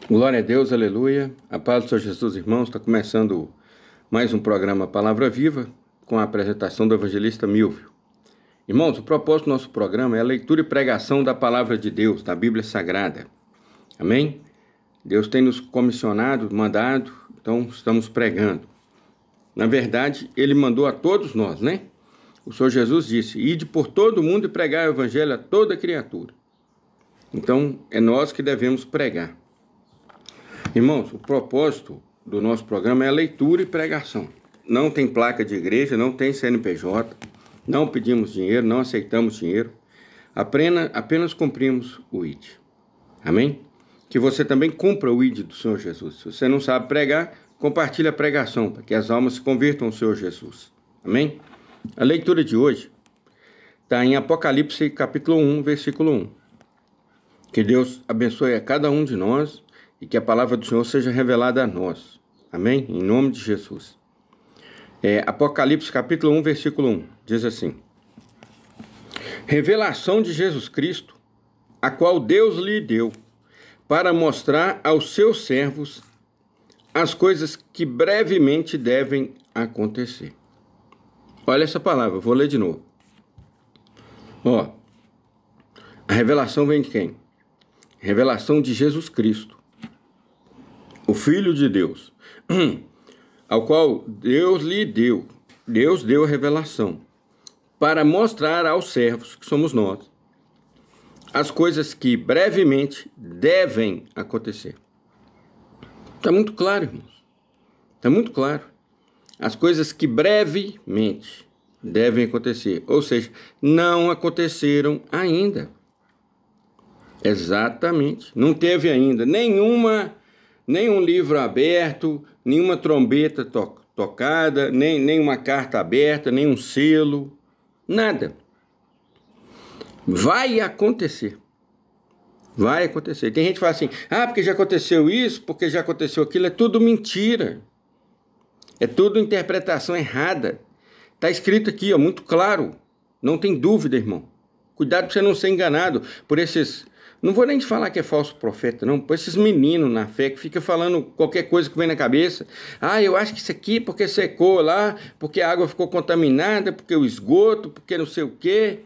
Glória a Deus, aleluia. A paz do Senhor Jesus, irmãos. Está começando mais um programa Palavra Viva, com a apresentação do evangelista Milvio. Irmãos, o propósito do nosso programa é a leitura e pregação da Palavra de Deus, da Bíblia Sagrada. Amém? Deus tem nos comissionado, mandado, então estamos pregando. Na verdade, Ele mandou a todos nós, né? O Senhor Jesus disse: ide por todo mundo e pregai o evangelho a toda criatura. Então, é nós que devemos pregar. Irmãos, o propósito do nosso programa é a leitura e pregação. Não tem placa de igreja, não tem CNPJ, não pedimos dinheiro, não aceitamos dinheiro. Apenas cumprimos o ID. Amém? Que você também cumpra o ID do Senhor Jesus. Se você não sabe pregar, compartilhe a pregação, para que as almas se convirtam ao Senhor Jesus. Amém? A leitura de hoje está em Apocalipse capítulo 1, versículo 1. Que Deus abençoe a cada um de nós e que a palavra do Senhor seja revelada a nós. Amém? Em nome de Jesus. Apocalipse capítulo 1, versículo 1. Diz assim: revelação de Jesus Cristo, a qual Deus lhe deu, para mostrar aos seus servos as coisas que brevemente devem acontecer. Olha essa palavra, vou ler de novo. A revelação vem de quem? Revelação de Jesus Cristo, o Filho de Deus, ao qual Deus lhe deu. Deus deu a revelação para mostrar aos servos, que somos nós, as coisas que brevemente devem acontecer. Está muito claro, irmãos. Está muito claro. As coisas que brevemente devem acontecer. Ou seja, não aconteceram ainda. Exatamente. Não teve ainda nenhum livro aberto, nenhuma trombeta tocada, nem uma carta aberta, nem um selo. Nada. Vai acontecer. Vai acontecer. Tem gente que fala assim: porque já aconteceu isso, porque já aconteceu aquilo. É tudo mentira. É tudo interpretação errada. Está escrito aqui, muito claro. Não tem dúvida, irmão. Cuidado para você não ser enganado por esses... Não vou nem te falar que é falso profeta, não. Por esses meninos na fé que ficam falando qualquer coisa que vem na cabeça. Eu acho que isso aqui porque secou lá, porque a água ficou contaminada, porque o esgoto, porque não sei o quê.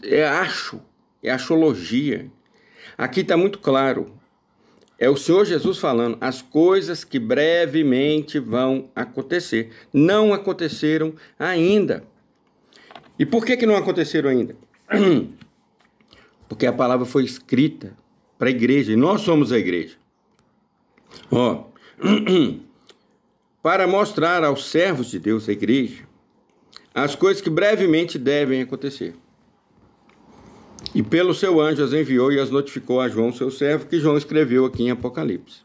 É achologia. Aqui está muito claro. É o Senhor Jesus falando, as coisas que brevemente vão acontecer. Não aconteceram ainda. E por que não aconteceram ainda? Porque a palavra foi escrita para a igreja, e nós somos a igreja. Para mostrar aos servos de Deus, a igreja, as coisas que brevemente devem acontecer. E pelo seu anjo as enviou e as notificou a João, seu servo, que João escreveu aqui em Apocalipse.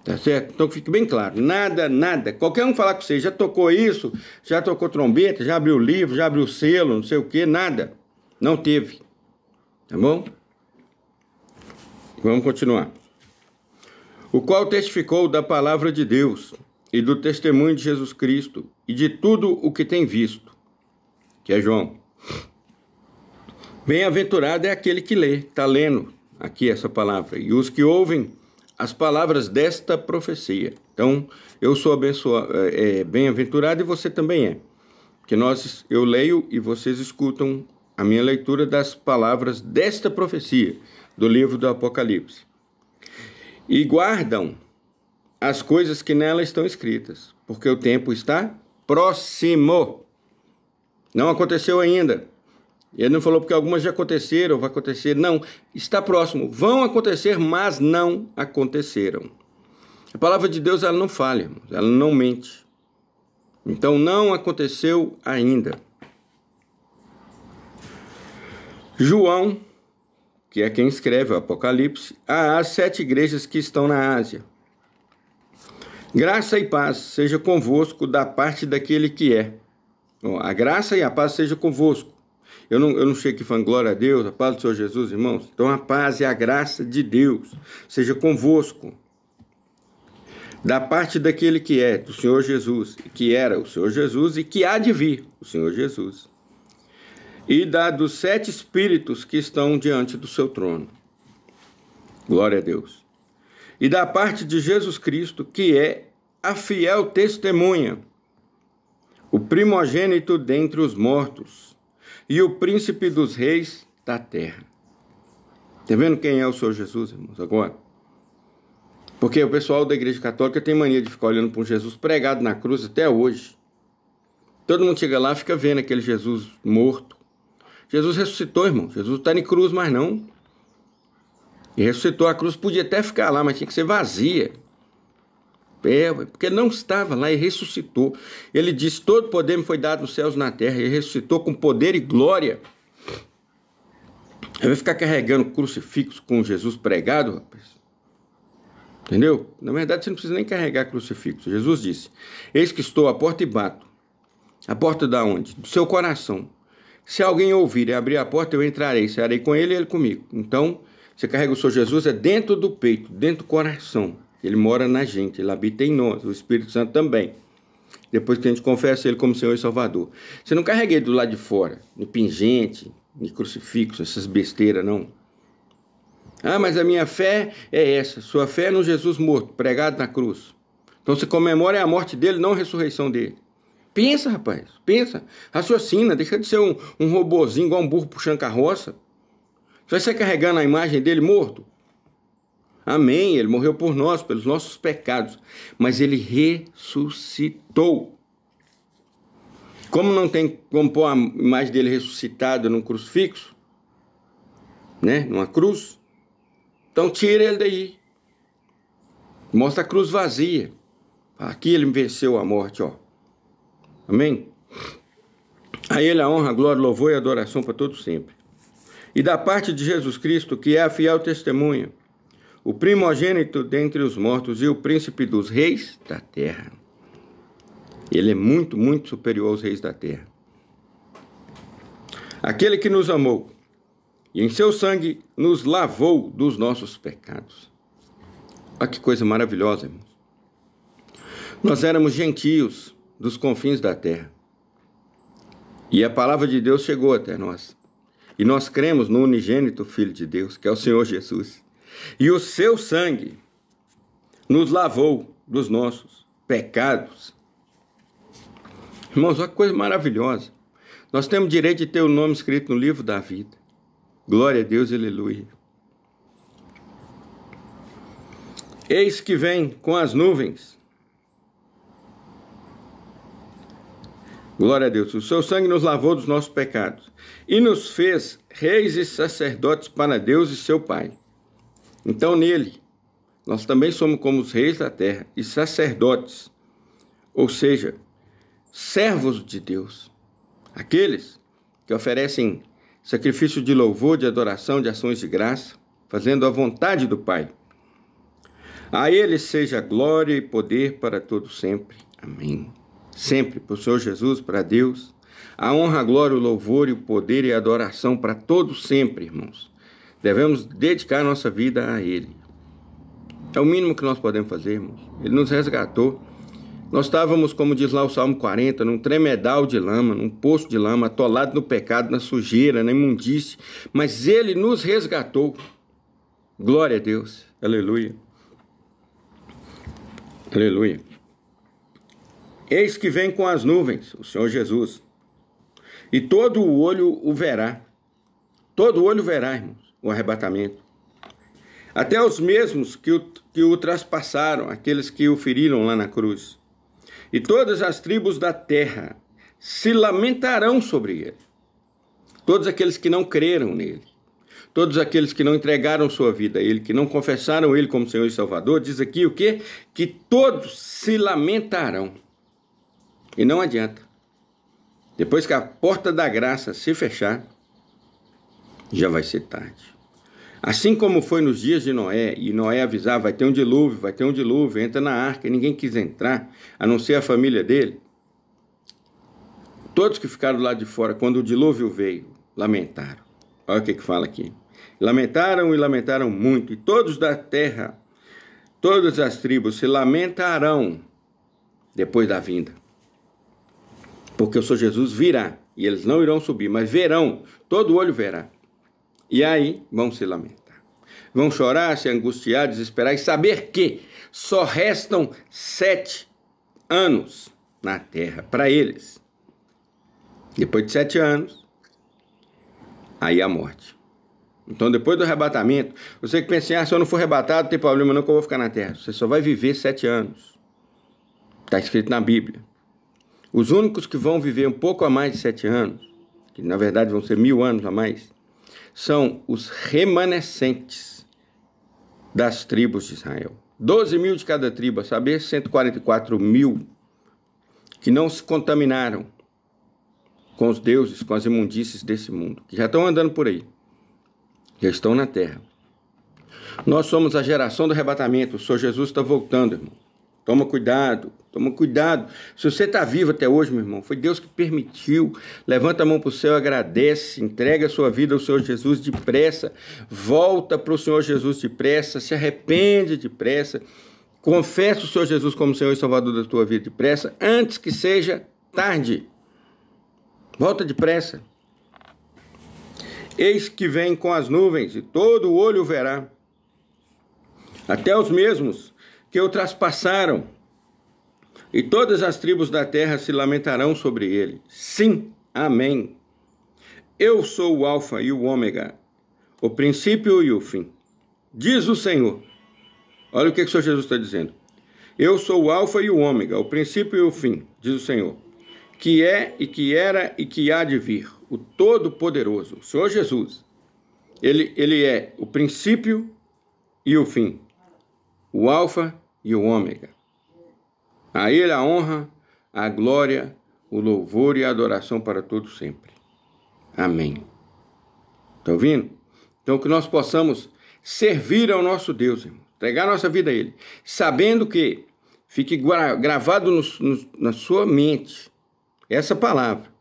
Tá certo? Então fique bem claro, nada. Qualquer um falar com você, já tocou isso, já tocou trombeta, já abriu livro, já abriu selo, não sei o que, nada. Não teve. Tá bom? Vamos continuar. O qual testificou da palavra de Deus e do testemunho de Jesus Cristo e de tudo o que tem visto, que é João. Bem-aventurado é aquele que lê, está lendo aqui essa palavra, e os que ouvem as palavras desta profecia. Então, eu sou bem-aventurado e você também é. Porque eu leio e vocês escutam a minha leitura das palavras desta profecia, do livro do Apocalipse. E guardam as coisas que nela estão escritas, porque o tempo está próximo. Não aconteceu ainda. Ele não falou porque algumas já aconteceram, vai acontecer. Não, está próximo. Vão acontecer, mas não aconteceram. A palavra de Deus, ela não falha, irmãos, ela não mente. Então, não aconteceu ainda. João, que é quem escreve o Apocalipse, às 7 igrejas que estão na Ásia. Graça e paz seja convosco da parte daquele que é. A graça e a paz seja convosco. Eu não chego aqui falando glória a Deus, a paz do Senhor Jesus, irmãos. Então a paz e a graça de Deus seja convosco. Da parte daquele que é, do Senhor Jesus, que era o Senhor Jesus e que há de vir, o Senhor Jesus. E dos 7 espíritos que estão diante do seu trono. Glória a Deus. e da parte de Jesus Cristo, que é a fiel testemunha, o primogênito dentre os mortos e o príncipe dos reis da terra. Está vendo quem é o Senhor Jesus, irmãos, agora? Porque o pessoal da Igreja Católica tem mania de ficar olhando para um Jesus pregado na cruz até hoje. Todo mundo chega lá e fica vendo aquele Jesus morto. Jesus ressuscitou, irmão. Jesus não está em cruz mais não. E ressuscitou, a cruz podia até ficar lá, mas tinha que ser vazia. Porque ele não estava lá e ressuscitou. Ele disse, todo poder me foi dado nos céus e na terra. Ele ressuscitou com poder e glória. Aí vai ficar carregando crucifixo com Jesus pregado, rapaz. Entendeu? Na verdade, você não precisa nem carregar crucifixo. Jesus disse, eis que estou à porta e bato. A porta da onde? Do seu coração. Se alguém ouvir e abrir a porta, eu entrarei, cearei com ele e ele comigo. Então, você carrega o Senhor Jesus, é dentro do peito, dentro do coração. Ele mora na gente, ele habita em nós, o Espírito Santo também. Depois que a gente confessa ele como Senhor e Salvador. Você não carrega ele do lado de fora, no pingente, no crucifixo, essas besteiras, não. Ah, mas a minha fé é essa. Sua fé é no Jesus morto, pregado na cruz. Então você comemora a morte dele, não a ressurreição dele. Pensa, rapaz, pensa. Raciocina, deixa de ser um robozinho igual um burro puxando carroça. Você vai sair carregando a imagem dele morto? Amém, ele morreu por nós, pelos nossos pecados. Mas ele ressuscitou. Como não tem como pôr a imagem dele ressuscitada num crucifixo, né, numa cruz, então tira ele daí. Mostra a cruz vazia. Aqui ele venceu a morte, ó. Amém? A ele a honra, a glória, louvor e adoração para todos sempre. E da parte de Jesus Cristo, que é a fiel testemunha, o primogênito dentre os mortos e o príncipe dos reis da terra. Ele é muito, muito superior aos reis da terra. Aquele que nos amou e em seu sangue nos lavou dos nossos pecados. Olha que coisa maravilhosa, irmãos. Nós éramos gentios dos confins da terra. E a palavra de Deus chegou até nós. E nós cremos no unigênito Filho de Deus, que é o Senhor Jesus. E o seu sangue nos lavou dos nossos pecados. Irmãos, olha que coisa maravilhosa. Nós temos direito de ter o nome escrito no livro da vida. Glória a Deus, aleluia. Eis que vem com as nuvens. Glória a Deus. O seu sangue nos lavou dos nossos pecados e nos fez reis e sacerdotes para Deus e seu Pai. Então nele, nós também somos como os reis da terra e sacerdotes, ou seja, servos de Deus. Aqueles que oferecem sacrifício de louvor, de adoração, de ações de graça, fazendo a vontade do Pai. A ele seja glória e poder para todo sempre. Amém. Sempre para o Senhor Jesus, para Deus. A honra, a glória, o louvor e o poder e a adoração para todos sempre, irmãos. Devemos dedicar nossa vida a Ele. É o mínimo que nós podemos fazer, irmãos. Ele nos resgatou. Nós estávamos, como diz lá o Salmo 40, num tremedal de lama, num poço de lama, atolado no pecado, na sujeira, na imundície. Mas Ele nos resgatou. Glória a Deus. Aleluia. Aleluia. Eis que vem com as nuvens, o Senhor Jesus, e todo o olho o verá. Todo o olho verá, irmãos, o arrebatamento. Até os mesmos que o traspassaram, aqueles que o feriram lá na cruz. E todas as tribos da terra se lamentarão sobre ele. Todos aqueles que não creram nele. Todos aqueles que não entregaram sua vida a ele, que não confessaram ele como Senhor e Salvador, diz aqui o quê? Que todos se lamentarão. E não adianta. Depois que a porta da graça se fechar, já vai ser tarde. Assim como foi nos dias de Noé, e Noé avisava, vai ter um dilúvio, entra na arca, e ninguém quis entrar, a não ser a família dele. Todos que ficaram lá de fora, quando o dilúvio veio, lamentaram. Olha o que fala aqui. Lamentaram e lamentaram muito, e todos da terra, todas as tribos se lamentarão depois da vinda. Porque o Senhor Jesus virá, e eles não irão subir, mas verão, todo olho verá. E aí vão se lamentar. Vão chorar, se angustiar, desesperar e saber que só restam 7 anos na terra para eles. Depois de 7 anos, aí a morte. Então, depois do arrebatamento, você que pensa assim, se eu não for arrebatado, não tem problema não que eu vou ficar na terra. Você só vai viver 7 anos. Está escrito na Bíblia. Os únicos que vão viver um pouco a mais de 7 anos, que na verdade vão ser 1000 anos a mais, são os remanescentes das tribos de Israel. 12.000 de cada tribo, a saber, 144.000 que não se contaminaram com os deuses, com as imundícies desse mundo, que já estão andando por aí, já estão na terra. Nós somos a geração do arrebatamento. O Senhor Jesus está voltando, irmão. Toma cuidado, toma cuidado. Se você está vivo até hoje, meu irmão, foi Deus que permitiu. Levanta a mão para o céu, agradece, entrega a sua vida ao Senhor Jesus depressa. Volta para o Senhor Jesus depressa, se arrepende depressa. Confessa o Senhor Jesus como Senhor e Salvador da tua vida depressa, antes que seja tarde. Volta depressa. Eis que vem com as nuvens, e todo o olho verá, até os mesmos que o traspassaram, e todas as tribos da terra se lamentarão sobre ele. Sim, amém. Eu sou o Alfa e o Ômega, o princípio e o fim, diz o Senhor. Olha o que o Senhor Jesus está dizendo. Eu sou o Alfa e o Ômega, o princípio e o fim, diz o Senhor, que é e que era e que há de vir, o Todo-Poderoso, o Senhor Jesus. Ele é o princípio e o fim, o Alfa e o Ômega. A ele a honra, a glória, o louvor e a adoração para todos sempre. Amém. Está ouvindo? Então que nós possamos servir ao nosso Deus, irmão, entregar nossa vida a Ele, sabendo que fique gravado na sua mente essa palavra.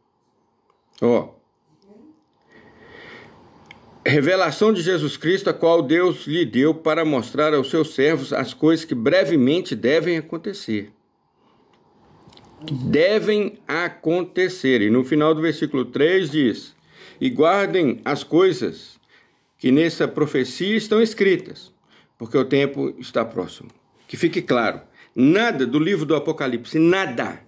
Revelação de Jesus Cristo, a qual Deus lhe deu para mostrar aos seus servos as coisas que brevemente devem acontecer. Devem acontecer. E no final do versículo 3 diz: e guardem as coisas que nessa profecia estão escritas, porque o tempo está próximo. Que fique claro, nada do livro do Apocalipse, nada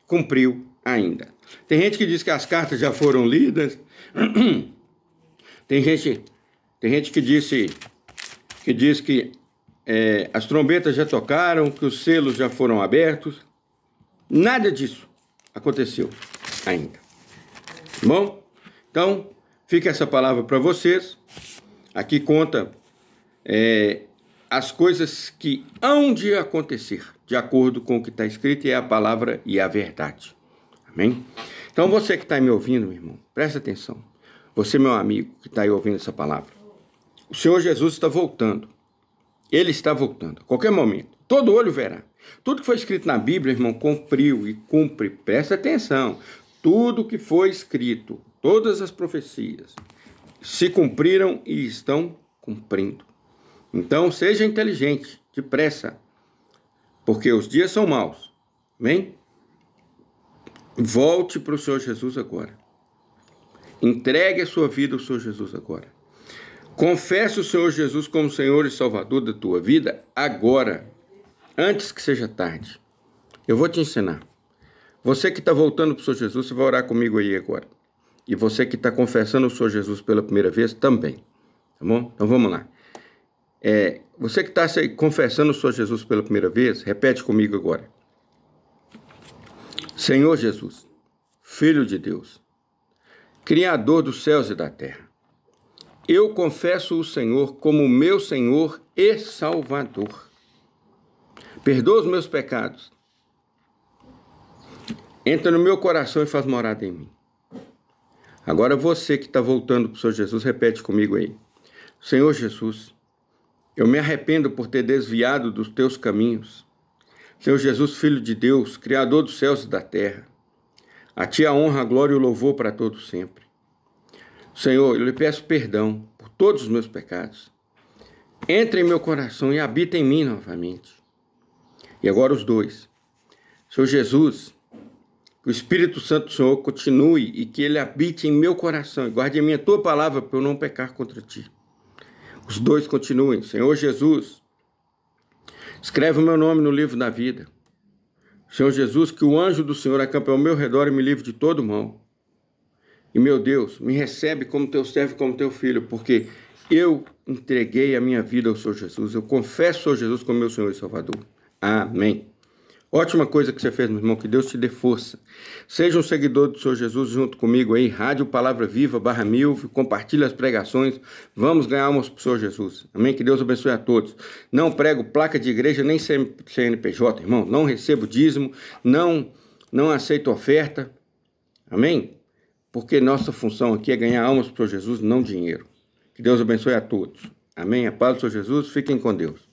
cumpriu ainda. Tem gente que diz que as cartas já foram lidas. Tem gente que diz que as trombetas já tocaram, que os selos já foram abertos. Nada disso aconteceu ainda. Bom, então fica essa palavra para vocês. Aqui conta as coisas que hão de acontecer, de acordo com o que está escrito, e é a palavra e a verdade. Amém? Então você que está me ouvindo, meu irmão, presta atenção. Você, meu amigo, que está aí ouvindo essa palavra. O Senhor Jesus está voltando. Ele está voltando. A qualquer momento. Todo olho verá. Tudo que foi escrito na Bíblia, irmão, cumpriu e cumpre. Presta atenção. Tudo que foi escrito, todas as profecias, se cumpriram e estão cumprindo. Então, seja inteligente, depressa, porque os dias são maus. Amém? Volte para o Senhor Jesus agora. Entregue a sua vida ao Senhor Jesus agora. Confesse o Senhor Jesus como Senhor e Salvador da tua vida agora, antes que seja tarde. Eu vou te ensinar. Você que está voltando para o Senhor Jesus, você vai orar comigo aí agora. E você que está confessando o Senhor Jesus pela primeira vez, também. Tá bom? Então vamos lá. Você que está confessando o Senhor Jesus pela primeira vez, repete comigo agora. Senhor Jesus, Filho de Deus, Criador dos céus e da terra, eu confesso o Senhor como meu Senhor e Salvador. Perdoa os meus pecados. Entra no meu coração e faz morada em mim. Agora você que está voltando para o Senhor Jesus, repete comigo aí. Senhor Jesus, eu me arrependo por ter desviado dos teus caminhos. Senhor Jesus, Filho de Deus, Criador dos céus e da terra, a ti a honra, a glória e o louvor para todos sempre. Senhor, eu lhe peço perdão por todos os meus pecados. Entre em meu coração e habita em mim novamente. E agora os dois. Senhor Jesus, que o Espírito Santo do Senhor continue e que ele habite em meu coração e guarde a minha tua palavra para eu não pecar contra ti. Os dois continuem. Senhor Jesus, escreve o meu nome no livro da vida. Senhor Jesus, que o anjo do Senhor acampe ao meu redor e me livre de todo mal. E, meu Deus, me recebe como teu servo, como teu filho, porque eu entreguei a minha vida ao Senhor Jesus. Eu confesso o Senhor Jesus como meu Senhor e Salvador. Amém. Ótima coisa que você fez, meu irmão, que Deus te dê força. Seja um seguidor do Senhor Jesus junto comigo aí, Rádio Palavra Viva, /Milvio, compartilhe as pregações, vamos ganhar almas para o Senhor Jesus. Amém? Que Deus abençoe a todos. Não prego placa de igreja, nem CNPJ, irmão, não recebo dízimo, não aceito oferta. Amém? Porque nossa função aqui é ganhar almas para o Senhor Jesus, não dinheiro. Que Deus abençoe a todos. Amém? A paz do Senhor Jesus, fiquem com Deus.